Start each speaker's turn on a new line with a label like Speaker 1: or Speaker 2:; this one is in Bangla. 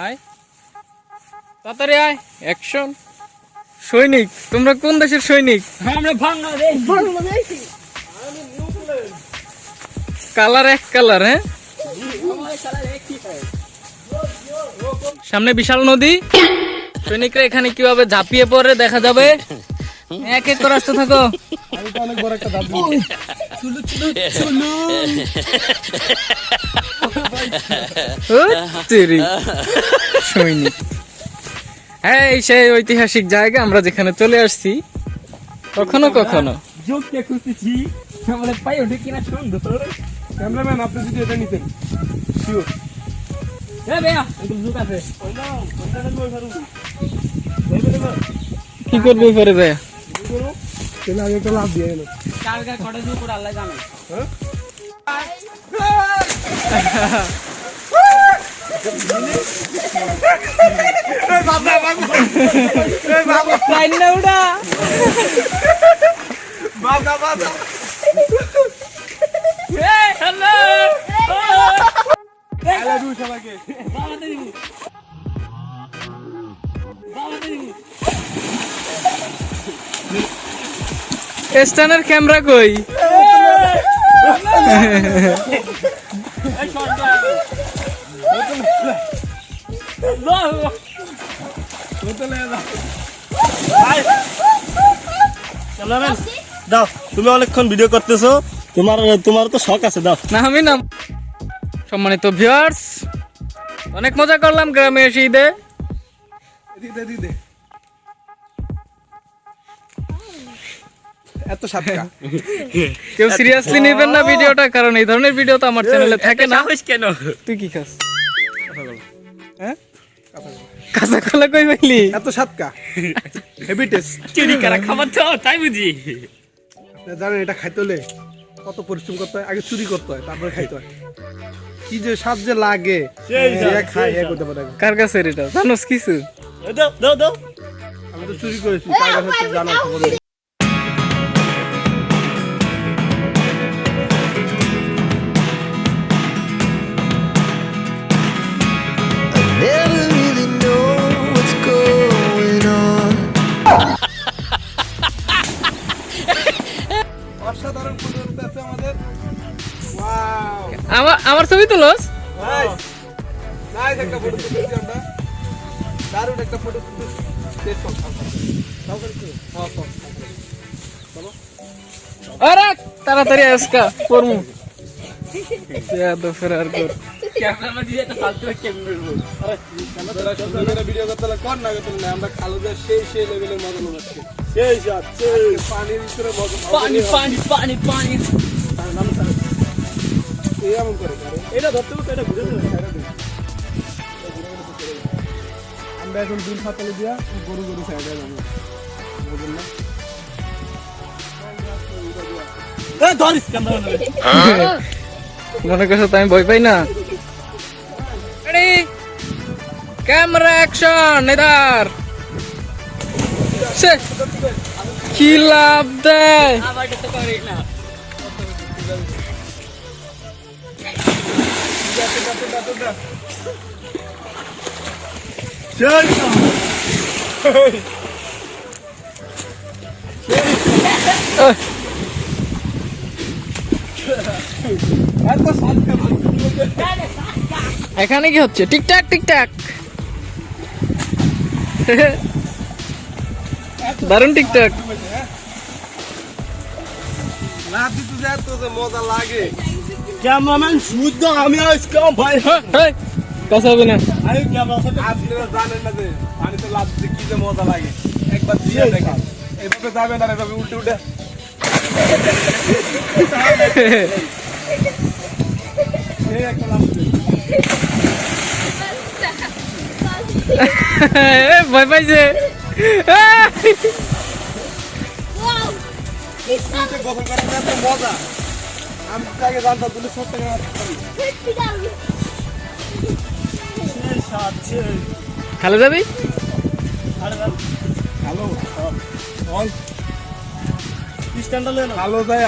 Speaker 1: আয় তাড়াতাড়ি আয়, অ্যাকশন। সৈনিক, তোমরা কোন দেশের সৈনিক?
Speaker 2: আমরা বাংলাদেশ।
Speaker 1: কালার এক কালার, হ্যাঁ। সামনে বিশাল নদী, সৈনিকরা এখানে কিভাবে ঝাঁপিয়ে পড়ে দেখা যাবে। এক এক করে আসতে থাকো।
Speaker 3: অনেক বড় একটা দাবি।
Speaker 1: সৈনিক, হ্যাঁ, এই সেই ঐতিহাসিক জায়গা আমরা যেখানে চলে আসছি কখনো কখনো।
Speaker 2: যোগকে খুঁজতেছি, আমাদের পাই ওঠে কিনা সুন্দর।
Speaker 3: ক্যামেরাম্যান, আপনি যদি এটা নিতেন শিওর।
Speaker 1: কি করবো পরে যায়?
Speaker 3: তাহলে আগে একটা লাভ দিয়ে এলো।
Speaker 1: স্ট্যান্ডার্ড ক্যামেরা কই?
Speaker 4: দাও, তুমি অনেকক্ষণ ভিডিও করতেছো, তোমার তো শখ আছে, দাও।
Speaker 1: না আমি না। সম্মানিত ভিউয়ার্স, অনেক মজা করলাম গ্রামে এসে ঈদে।
Speaker 3: দিদে এত সাতকা
Speaker 1: কেউ সিরিয়াসলি নেবেন না ভিডিওটা, কারণ এই ধরনের ভিডিও তো আমার চ্যানেলে থাকে না।
Speaker 2: কেন?
Speaker 1: তুই কি খাস? কাঁচা কলা কই পাইলি?
Speaker 3: এত সাতকা হেভি টেস্ট।
Speaker 2: চুরি করা খাবার তো তাই বুঝি।
Speaker 3: আপনি জানেন এটা খাইতে হলে কত পরিশ্রম করতে হয়? আগে চুরি করতে হয়, তারপরে খাইতে হয়। কি যে স্বাদ যে লাগে, খাই করতে পারে।
Speaker 1: কার কাছে এটা জানোস কিছু?
Speaker 4: দাও দাও দাও।
Speaker 3: আমি তো চুরি করেছি, কার কাছে জানা খবর নেই।
Speaker 5: Never really know what's going on.
Speaker 3: অসাধারণ ফটো আছে আমাদের। ওয়াও,
Speaker 1: আমার ছবি তোলস?
Speaker 3: নাইস নাইস একটা ফটো তুলছি আমরা। দারুণ একটা ফটো তুলছি। টেস্ট করো।
Speaker 1: আরে তাড়াতাড়ি আজকা করমু। ফেরার কর।
Speaker 2: ক্যামেরা দিয়ে তো ফালতু ক্যামেরা
Speaker 3: ভিডিও করতে হলে কর না করতে না, আমরা খালুদের সেই লেভেলের মজা লোনাচ্ছি।
Speaker 4: সেই সাত,
Speaker 3: পানির ভিতরে মজা।
Speaker 2: পানি পানি পানি পানি।
Speaker 3: এমন করে
Speaker 4: এটা ধরতে হবে, এটা ঘুরে দেবে।
Speaker 3: আমরা এখন দিন ফাতালে দিয়া গরু সাইডে যাবো, বুঝলেন না?
Speaker 4: ধরিস ক্যামেরা নেবে।
Speaker 1: মনে করছো তো আমি ভয় পাই না? ক্যামেরা অ্যাকশন, এদার কি লাভ দেয়?
Speaker 2: আমার তো করে না।
Speaker 1: এখানে কি হচ্ছে? টিকটাক টিকটাক, দারুণ টিকটাক।
Speaker 3: লাভ দিতে যায় তো যে মজা লাগে।
Speaker 4: ক্যামেরাম্যান শুদ্ধ, আমি আজকে ভাই।
Speaker 1: কাছে হবে না।
Speaker 4: আমি ক্যামেরা সাথে
Speaker 3: আপনারা জানেন না যে পানিতে লাভ দিতে কি যে মজা লাগে। একবার দিয়ে দেখেন, এভাবে যাবেন আর এভাবে উল্টে উল্টে এই একটা লাভ দিবেন।
Speaker 1: ভয় পাইছে।
Speaker 3: পুকুরিতে গোসল করার এত মজা আমি তো আগে জানতাম, তুমি ছোট থেকে
Speaker 4: সেই সাত, সেই।
Speaker 1: খালে যাবি?
Speaker 3: হ্যালো অল
Speaker 4: স্ট্যান্ডার্ড
Speaker 3: হ্যালো যায়